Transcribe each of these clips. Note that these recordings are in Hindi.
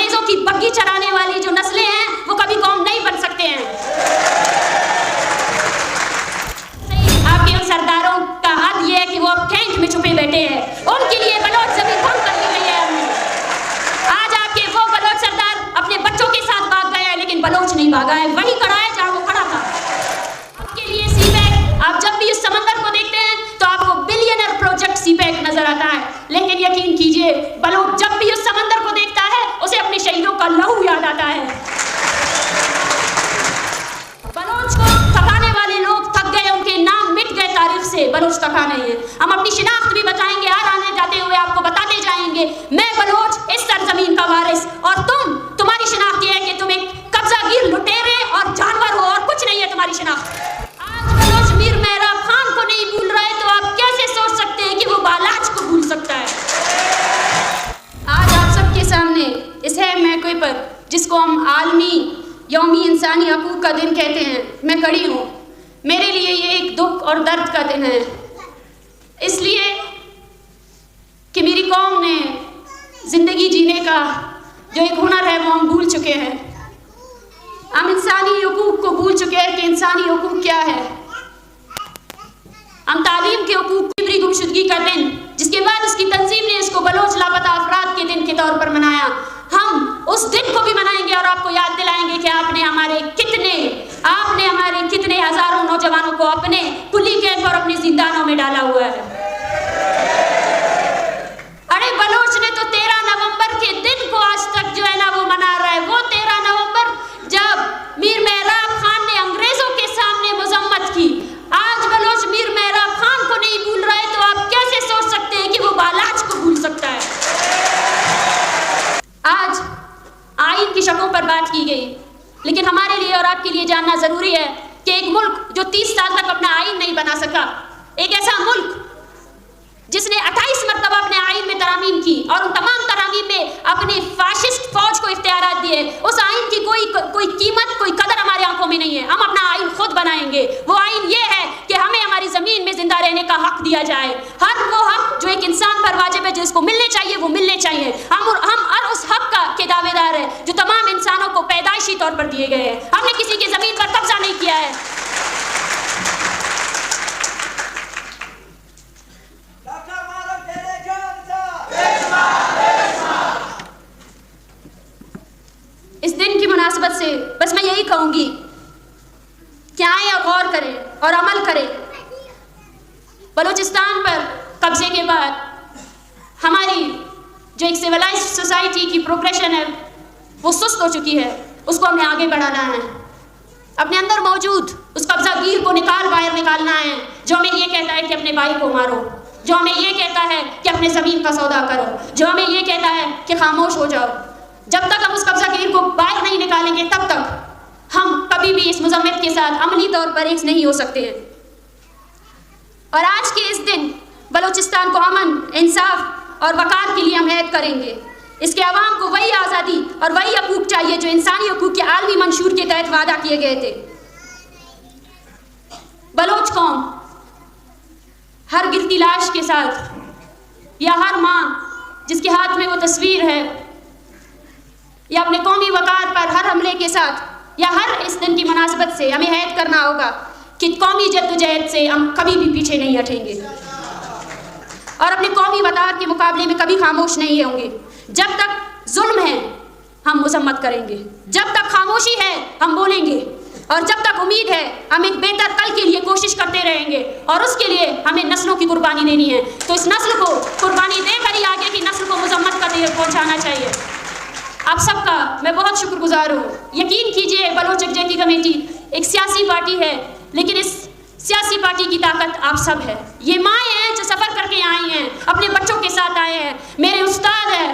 अंग्रेजों की बग्गी चराने वाली जो नस्लें हैं वो कभी कौम नहीं बन सकते हैं। आपके उन सरदारों का हद ये है कि वो अब कैंट में छुपे बैठे हैं, उनके लिए बलोच जमीन कम कर ली गई है हमने। आज आपके वो बलोच सरदार अपने बच्चों के साथ भाग गए हैं, लेकिन बलोच नहीं भागा है, वही खड़ा है जहां वो खड़ा था। आपके लिए सीपैक, आप जब भी इस समंदर को देखते हैं तो आपको बिलियनर प्रोजेक्ट सीपैक नजर आता है, लेकिन यकीन कीजिए बलोच जब भी उस समंदर को देखता है उसे अपने शहीदों का लहू याद आता है। बलोच को थकाने वाले लोग थक गए, उनके नाम मिट गए तारीख से, बलोच थका नहीं है। हम अपनी शिनाख्त भी बताएंगे, हर आने जाते हुए आपको बताते जाएंगे, मैं बलोच इस सरजमीन का वारिस, और तुम्हारी शिनाख्त ये है कि तुम एक कब्जागीर लुटेरे और जानवर हो, और कुछ नहीं है तुम्हारी शिनाख्त। आज बलोच मीर मेहराब खान को नहीं भूल रहा है तो आप कैसे सोच सकते हैं कि वो बालाज को भूल सकता है। आज आप सबके सामने इस मौके पर, जिसको हम आलमी यौमी इंसानी हकूक़ का दिन कहते हैं, मैं खड़ी हूँ। मेरे लिए ये एक दुख और दर्द का दिन है, इसलिए कि मेरी कौम ने ज़िंदगी जीने का जो एक हुनर है वो हम भूल चुके हैं। हम इंसानी हकूक़ को भूल चुके हैं कि इंसानी हकूक़ क्या है। हम तालीम के हकूक़ की गुमशुदगी का दिन, जिसके बाद उसकी तंजीम ने इसको बलोच लापता अफराद के दिन के तौर पर मनाया, हम उस दिन को भी मनाएंगे और आपको याद दिलाएंगे कि आपने हमारे कितने हजारों नौजवानों को अपने कुली कैंप और अपने जिंदानों में डाला हुआ है। अरे बलोच ने तो 13 नवंबर के दिन को आज तक जो है ना वो मना रहा है। वो 13 नवंबर जब मीर मेहराब खान ने अंग्रेजों के सामने मुजम्मत की, आज बलोच मीर मेहराब खान को नहीं भूल रहा है तो आप कैसे सोच सकते हैं कि वो बालाज को भूल सकता है। आज आइन की शकों पर बात की गई, लेकिन हमारे लिए और आपके लिए जानना जरूरी है कि एक मुल्क जो 30 साल तक अपना आइन नहीं बना सका, एक ऐसा मुल्क जिसने 28 मरतबा अपने आइन में तरामीम की और उन तमाम तरामीम में अपने फाशिस्ट फौज को इख्तियारात दिए, उस आइन की कोई कीमत, कोई कदर हमारी आंखों में नहीं है। हम अपना आइन खुद बनाएंगे। वो आइन ये है कि हमें हमारी जमीन में जिंदा रहने का हक दिया जाए। हर वो हक जो एक इंसान पर वाजिब है, जिसको मिलने चाहिए वो मिलने चाहिए। हम हर उस हक के दावेदार है जो तमाम इंसानों को पैदाइशी तौर पर दिए गए हैं। हमने किसी की जमीन पर कब्जा नहीं किया है। इस दिन की मुनासबत से बस मैं यही कहूंगी कि आए और गौर करें और अमल करें। बलूचिस्तान पर कब्जे के बाद हमारी जो एक सिविलाइज्ड सोसाइटी की प्रोग्रेशन है वो सुस्त हो चुकी है। उसको हमें आगे बढ़ाना है। अपने अंदर मौजूद उस कब्जागीर को बाहर निकालना है जो हमें ये कहता है कि अपने भाई को मारो, जो हमें ये कहता है कि अपने ज़मीन का सौदा करो, जो हमें ये कहता है कि खामोश हो जाओ। जब तक हम उस कब्जागीर को बाहर नहीं निकालेंगे तब तक हम कभी भी इस मुज़म्मित के साथ अमली तौर पर एक नहीं हो सकते हैं। और आज के इस दिन बलूचिस्तान को अमन, इंसाफ और वक़ार के लिए हम ऐद करेंगे। इसके अवाम को वही आज़ादी और वही हकूक़ चाहिए जो इंसानी हकूक़ के आलमी मंशूर के तहत वादा किए गए थे। बलोच कौम हर गिरती लाश के साथ या हर माँ जिसके हाथ में वो तस्वीर है या अपने कौमी वक़ार पर हर हमले के साथ या हर इस दिन की मुनासबत से हमें ऐद करना होगा कि कौमी जद्दोजहद से हम कभी भी पीछे नहीं हटेंगे और अपने कौमी वक़ार के मुकाबले में कभी खामोश नहीं होंगे। जब तक जुल्म है हम मुज़म्मत करेंगे, जब तक खामोशी है हम बोलेंगे, और जब तक उम्मीद है हम एक बेहतर कल के लिए कोशिश करते रहेंगे। और उसके लिए हमें नस्लों की कुर्बानी देनी है। तो इस नस्ल को कुर्बानी देकर ही आगे की नस्ल को मुज़म्मत का देर पहुँचाना चाहिए। आप सबका मैं बहुत शुक्रगुजार हूँ। यकीन कीजिए बलोच यकजहती कमेटी एक सियासी पार्टी है, लेकिन इस सियासी पार्टी की ताकत आप सब है। ये माएँ हैं जो सफ़र करके आई हैं, अपने बच्चों के साथ आए हैं, मेरे उस्ताद हैं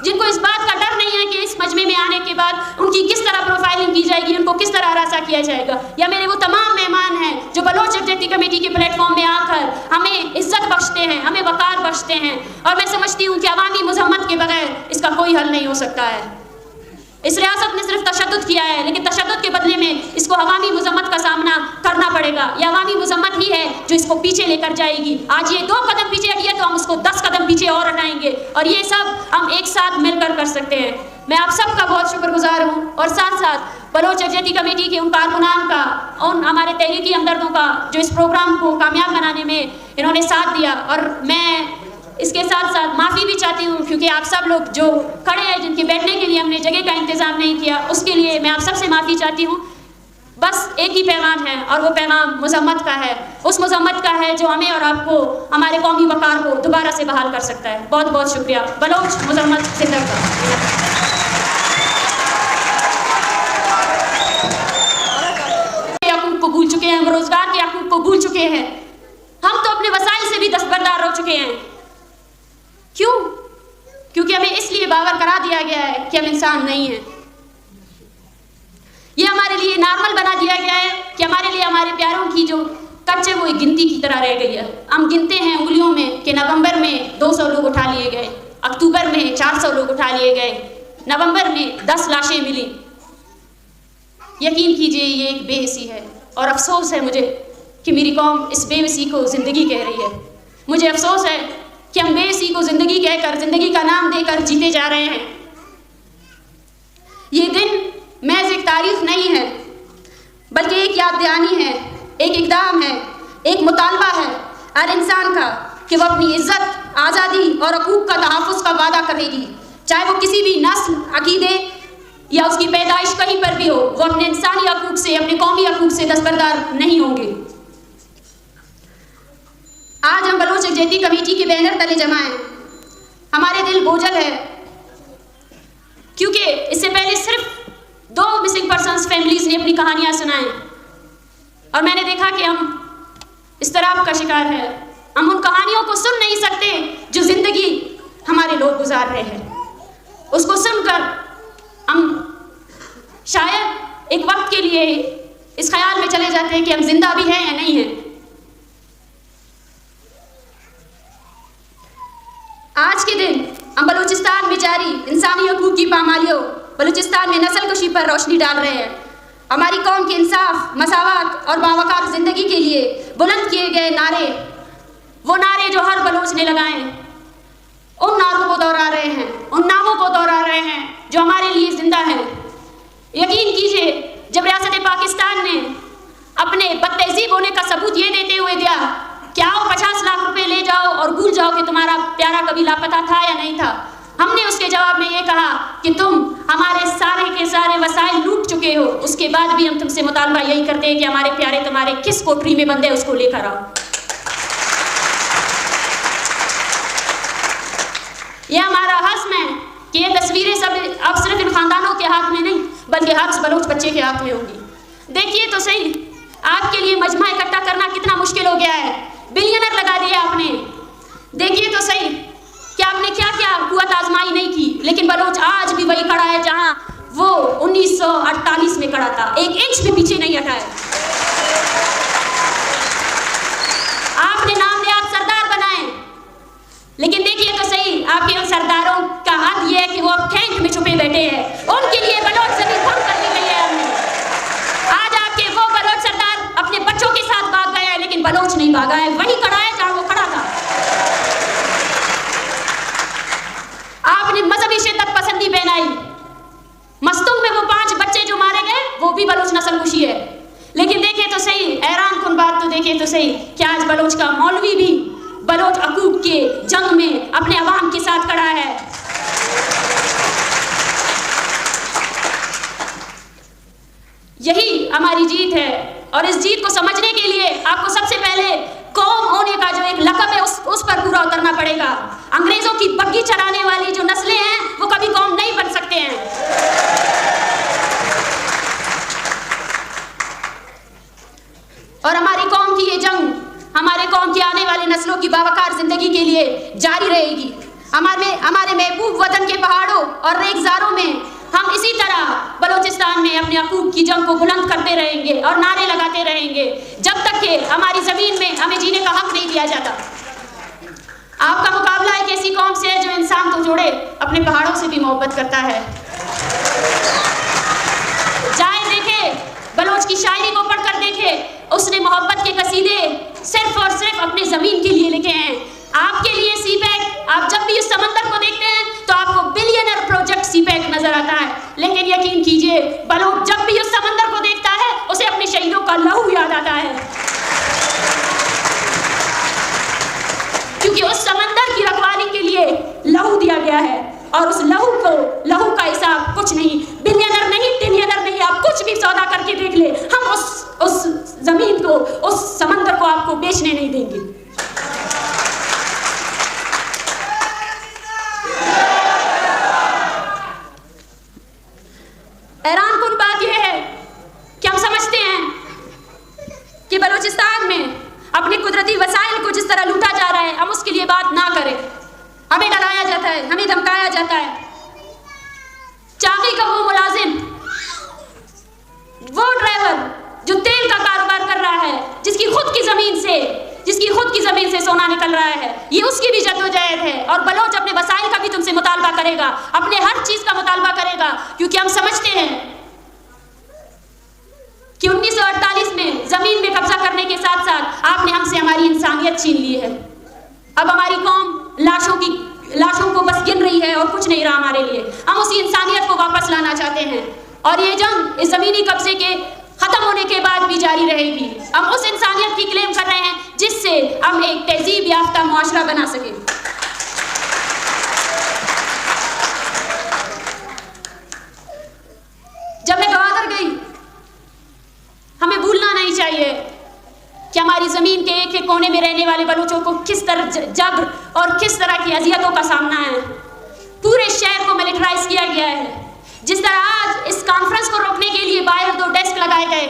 जिनको इस बात का डर नहीं है कि इस मजमे में आने के बाद उनकी किस तरह प्रोफाइलिंग की जाएगी, उनको किस तरह हरासा किया जाएगा। या मेरे वो तमाम मेहमान हैं जो बलोच यकजहती कमेटी के प्लेटफॉर्म में आकर हमें इज्जत बख्शते हैं, हमें वक़ार बख्शते हैं। और मैं समझती हूँ कि अवामी मुज़म्मत के बगैर इसका कोई हल नहीं हो सकता है। इस रियासत ने सिर्फ तशद्दुद किया है, लेकिन तशद्दुद के बदले में इसको अवामी मजम्मत का सामना करना पड़ेगा। यह अवामी मजम्मत ही है जो इसको पीछे लेकर जाएगी। आज ये 2 कदम पीछे हटी है तो हम उसको 10 कदम पीछे और हटाएंगे, और ये सब हम एक साथ मिलकर कर सकते हैं। मैं आप सबका बहुत शुक्रगुजार हूँ, और साथ साथ बलोच यकजहती कमेटी के उन कारकुनान का, उन हमारे तहरीकी हमदर्दों का जो इस प्रोग्राम को कामयाब बनाने में इन्होंने साथ दिया। और मैं इसके साथ साथ माफ़ी भी चाहती हूँ, क्योंकि आप सब लोग जो खड़े हैं, जिनके बैठने के लिए हमने जगह का इंतज़ाम नहीं किया, उसके लिए मैं आप सबसे माफ़ी चाहती हूँ। बस एक ही पैगाम है, और वो पैगाम मजम्मत का है। उस मजम्मत का है जो हमें और आपको, हमारे कौमी वक़ार को दोबारा से बहाल कर सकता है। बहुत बहुत शुक्रिया। बलोच मजम्मत जिंदाबाद। को भूल चुके हैं, हम रोजगार के हकूक़ को भूल चुके हैं, हम तो अपने वसाइल से भी दस्तबरदार हो चुके हैं। क्यों? क्योंकि हमें इसलिए बावर करा दिया गया है कि हम इंसान नहीं हैं। ये हमारे लिए नॉर्मल बना दिया गया है कि हमारे लिए हमारे प्यारों की जो कच्च है वो एक गिनती की तरह रह गई है। हम गिनते हैं उंगलियों में कि नवंबर में 200 लोग उठा लिए गए, अक्टूबर में 400 लोग उठा लिए गए, नवंबर में 10 लाशें मिली। यकीन कीजिए ये एक बेहिसी है, और अफसोस है मुझे कि मेरी कौम इस बेबसी को ज़िंदगी कह रही है। मुझे अफसोस है कि हम बेबसी को ज़िंदगी कहकर, ज़िंदगी का नाम देकर जीते जा रहे हैं। ये दिन महज एक तारीख नहीं है, बल्कि एक याद दहानी है, एक इक़दाम है, एक मुतालबा है हर इंसान का कि वह अपनी इज़्ज़त, आज़ादी और हकूक़ का तहफ़्फ़ुज़ का वादा करेगी, चाहे वो किसी भी नस्ल, अक़ीदे या उसकी पैदाइश कहीं पर भी हो। वो अपने इंसानी हकूक़ से, अपने कौमी हकूक़ से दस्तबरदार नहीं होंगे। आज हम बलोच यकजहती कमेटी के बैनर तले जमा हैं। हमारे दिल बोझल है, क्योंकि इससे पहले सिर्फ 2 मिसिंग पर्सन्स फैमिलीज़ ने अपनी कहानियाँ सुनाएं, और मैंने देखा कि हम इस्तराब का शिकार है। हम उन कहानियों को सुन नहीं सकते जो ज़िंदगी हमारे लोग गुजार रहे हैं। उसको सुनकर हम शायद एक वक्त के लिए इस ख्याल में चले जाते हैं कि हम जिंदा भी हैं या नहीं हैं। आज के दिन हम बलूचिस्तान में जारी इंसानी हकूक़ की पामालियों, बलूचिस्तान में नस्लकुशी पर रोशनी डाल रहे हैं। हमारी कौम के इंसाफ, मसावत और बावकार ज़िंदगी के लिए बुलंद किए गए नारे, वो नारे जो हर बलोच ने लगाए, उन नारों को दोहरा रहे हैं, उन नामों को दोहरा रहे हैं जो हमारे लिए जिंदा हैं। यकीन कीजिए, जब रियासत पाकिस्तान ने अपने बदतहज़ीब होने का सबूत ये देते हुए दिया कि आओ 50 लाख रुपए ले जाओ और भूल जाओ कि तुम्हारा प्यारा कभी लापता था या नहीं था, हमने उसके जवाब में ये कहा कि तुम हमारे सारे के सारे वसाइल लूट चुके हो, उसके बाद भी हम तुमसे मुतालबा यही करते हैं कि हमारे प्यारे तुम्हारे किस कोठरी में बंद है उसको लेकर आओ। यह हमारा हस्म है कि ये तस्वीरें सब अब सिर्फ इन खानदानों के हाथ में नहीं, बल्कि हर बलोच बच्चे के हाथ में होंगी। देखिए तो सही, आपके लिए मजमा इकट्ठा करना कितना मुश्किल हो गया है। बिलियनर लगा दिया आपने। देखिए तो सही कि आपने क्या क्या कुव्वत आजमाई नहीं की, लेकिन बलोच आज भी वही खड़ा है जहां वो 1948 में खड़ा था, 1 इंच भी पीछे नहीं हटा है। आपने नाम देहात सरदार बनाए, लेकिन देखिए तो सही आपके उन सरदारों का हद ये है कि वो अब कैंट में छुपे बैठे हैं। उनके लिए बलोच जमीन भंग कर दी गई है हमने। आज आपके वो बलोच सरदार अपने बच्चों के साथ भाग गए हैं, लेकिन बलोच नहीं भागा है, वही खड़ा है जहां वो खड़ा था। आपने मजहबी शिद्दत पसंदी पहनाई। मस्तूम में वो 5 बच्चे जो मारे गए वो भी बलोच नस्लकुशी है। लेकिन देखिए तो सही, हैरान कुन बात तो देखिए तो सही कि आज बलोच का मौलवी भी बलोच हकूक़ के जंग में अपने अवाम के साथ खड़ा है। यही हमारी जीत है, और इस जीत को समझने के लिए आपको सबसे पहले कौम होने का जो एक लक़ब है उस पर पूरा उतरना पड़ेगा। अंग्रेजों की बग्गी चराने वाली जो नस्लें हैं वो कभी कौम नहीं बन सकते हैं। और हमारी कौम की ये जंग हमारे कौम की आने वाली नस्लों की बावकार जिंदगी के लिए जारी रहेगी। हमारे महबूब वतन के पहाड़ों और रेगिस्तानों में हम इसी तरह बलूचिस्तान में अपने हकूक़ की जंग को बुलंद करते रहेंगे और नारे लगाते रहेंगे जब तक कि हमारी ज़मीन में हमें जीने का हक नहीं दिया जाता। आपका मुकाबला एक ऐसी कौम से है जो इंसान को जोड़े, अपने पहाड़ों से भी मोहब्बत करता है। उसने मोहब्बत के कसीदे सिर्फ और सिर्फ अपने ज़मीन के लिए लिखे हैं। आपके लिए सीपैक, आप जब भी इस समंदर को देखते हैं तो आपको बिलियनर प्रोजेक्ट सीपैक नजर आता है, लेकिन यकीन कीजिए बलोच जब भी उस समंदर को देखता है उसे अपने शहीदों का लहू याद आता है, क्योंकि उस समंदर की रखवाली के लिए लहू दिया गया है। और उस लहू का हिसाब कुछ नहीं, बिलियनर नहीं, ट्रिलियनर नहीं, आप कुछ भी सौदा करके देख ले, हम उस जमीन को, उस समंदर को आपको बेचने नहीं देंगे। हैरानकुन बात यह है कि हम समझते हैं कि बलूचिस्तान में अपने कुदरती वसाइल को जिस तरह लूटा जा रहा है, हम उसके लिए बात ना करें। हमें डराया जाता है, हमें धमकाया जाता है। चाकी का वो मुलाजिम, वो ड्राइवर जो तेल का कारोबार कर रहा है, जिसकी खुद की जमीन से सोना निकल रहा है, ये उसकी भी जद्दोजहद है। और बलोच अपने वसाइल का भी तुमसे मुतालबा करेगा, अपने हर चीज का मुतालबा करेगा, क्योंकि हम समझते हैं कि 1948 में जमीन में कब्जा करने के साथ साथ आपने हमसे हमारी इंसानियत छीन ली है। अब हमारी कौम लाशों को बस गिन रही है और कुछ नहीं रहा हमारे लिए। हम उसी इंसानियत को वापस लाना चाहते हैं और ये जंग इस जमीनी कब्जे के खत्म होने के बाद भी जारी रहेगी। हम उस इंसानियत की क्लेम कर रहे हैं जिससे हम एक तहजीब याफ्ता मुआशरा बना सके। जब मैं गवादर गई, हमें भूलना नहीं चाहिए कि हमारी ज़मीन के एक एक कोने में रहने वाले बलूचों को किस तरह जबर और किस तरह की अजियतों का सामना है। पूरे शहर को मिलिटराइज किया गया है। जिस तरह आज इस कॉन्फ्रेंस को रोकने के लिए बाहर 2 डेस्क लगाए गए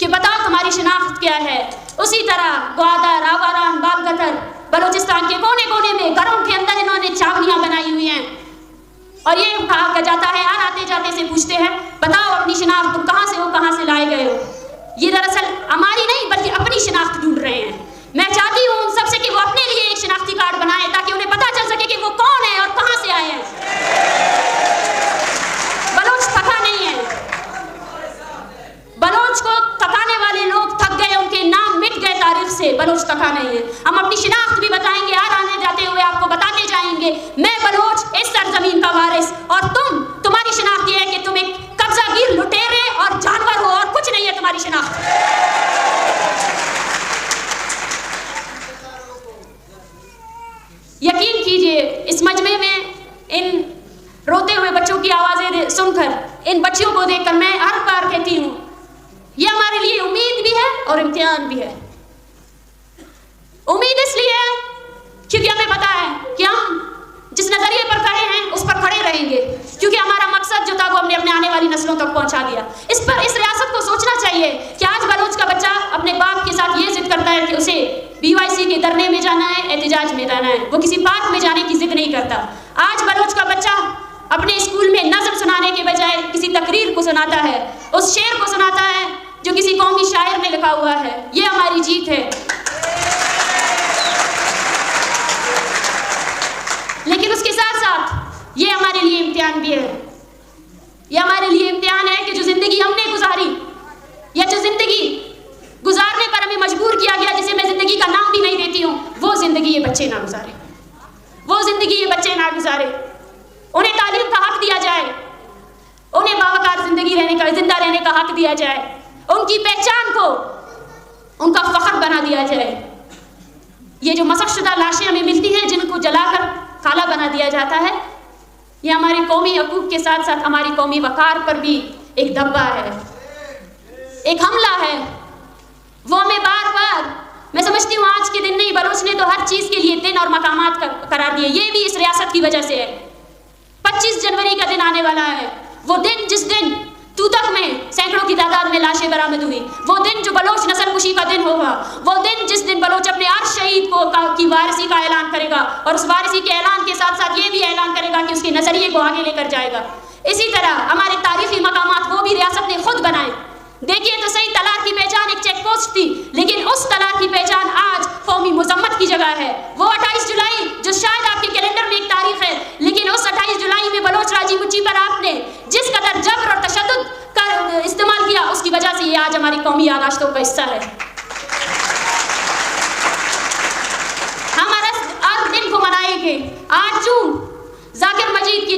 कि बताओ तुम्हारी शिनाख्त क्या है, उसी तरह ग्वादर, आवारान, बालगतर, बलूचिस्तान के कोने कोने में घरों के अंदर इन्होंने छावनियां बनाई हुई हैं और ये कहा जाता है, यार आते जाते से पूछते हैं बताओ अपनी शिनाख्त, तुम कहाँ से हो, कहाँ से लाए गए हो। ये दरअसल हमारी नहीं बल्कि अपनी शिनाख्त ढूंढ रहे हैं। मैं चाहती हूँ उन सबसे कि वो अपने लिए एक शिनाख्ती कार्ड बनाए ताकि उन्हें पता चल सके कि वो कौन है और कहाँ से आए हैं। बलोच थका नहीं है, बलोच को थकाने वाले लोग थक गए, उनके नाम मिट गए तारीख से। बलोच थका नहीं है। हम अपनी शिनाख्त भी बताएंगे, यार आने जाते हुए आपको बताते जाएंगे मैं बलोच, इस सरजमीन का वारिस, और तुम्हारी शिनाख्त ये है कि तुम एक कब्जागीर, लुटेरे और जानवर हो और कुछ नहीं है तुम्हारी शिनाख्त। यकीन कीजिए इस मजमे में इन रोते हुए बच्चों की आवाजें सुनकर, इन बच्चियों को देखकर मैं हर बार कहती हूँ ये हमारे लिए उम्मीद भी है और इम्तिहान भी है। उम्मीद इसलिए है क्योंकि हमें पता है कि हम जिस नजरिए पर खड़े हैं उस पर खड़े रहेंगे, क्योंकि हमारा मकसद जो था वो हमने अपने आने वाली नस्लों तक पहुंचा दिया। इस रियासत को सोचना चाहिए कि आज बलोच का बच्चा अपने बाप के साथ ये जिद करता है कि उसे BYC के धरने में जाना है, एहतिजाज में जाना है, वो किसी पार्क में जाने की जिद नहीं करता। आज बलोच का बच्चा अपने स्कूल में नज़्म सुनाने के बजाय किसी तकरीर को सुनाता है, उस शेर को सुनाता है जो किसी कौमी शायर ने लिखा हुआ है। ये हमारी जीत है। लेकिन उसके साथ साथ ये हमारे लिए इम्तिहान भी है। ये हमारे लिए इम्तिहान है कि जो जिंदगी हमने गुजारी या जो जिंदगी गुजारने पर हमें मजबूर किया गया, जिसे मैं जिंदगी का नाम भी नहीं देती हूँ, वो जिंदगी ये बच्चे ना गुजारे, वो जिंदगी ये बच्चे ना गुजारे। उन्हें तालीम का हक दिया जाए, उन्हें बावकार जिंदगी जिंदा रहने का हक दिया जाए, उनकी पहचान को उनका फख्र बना दिया जाए। ये जो मसकशुदा लाशें हमें मिलती हैं जिनको जलाकर खाला बना दिया जाता है, ये हमारे कौमी हकूक़ के साथ साथ हमारी कौमी वक़ार पर भी एक धब्बा है, एक हमला है। वो हमें बार बार, मैं समझती हूँ आज के दिन नहीं, बलोच ने तो हर चीज़ के लिए दिन और मकामात करार दिए। ये भी इस रियासत की वजह से है। 25 जनवरी का दिन आने वाला है, वो दिन जिस दिन तूतक में सैकड़ों की तादाद में लाशें बरामद हुई, वो दिन जो बलोच नस्ल कुशी का दिन होगा, वो दिन जिस दिन बलोच अपने हर शहीद की वारिसी का ऐलान करेगा और उस वारिसी के ऐलान के साथ साथ ये भी ऐलान करेगा कि उसके नजरिए को आगे लेकर जाएगा। इसी तरह हमारे तारीखी मकामात वो भी रियासत ने खुद बनाए। देखिए तो सही, तलार की पहचान एक चेक पोस्ट थी, लेकिन उस तलार की पहचान आज कौमी मुजम्मत की जगह है। वो 28 जुलाई जो शायद आपके कैलेंडर में एक तारीख है, लेकिन उस 28 जुलाई में बलोच राजी मुच्ची पर आपने जिस कदर जबर और तशद्दुद का इस्तेमाल किया किया, उसकी वजह से ये आज हमारी कौमी याददाश्तों का हिस्सा है। हम हर दिन को मनाएंगे 8 जून जाकिर मजीद की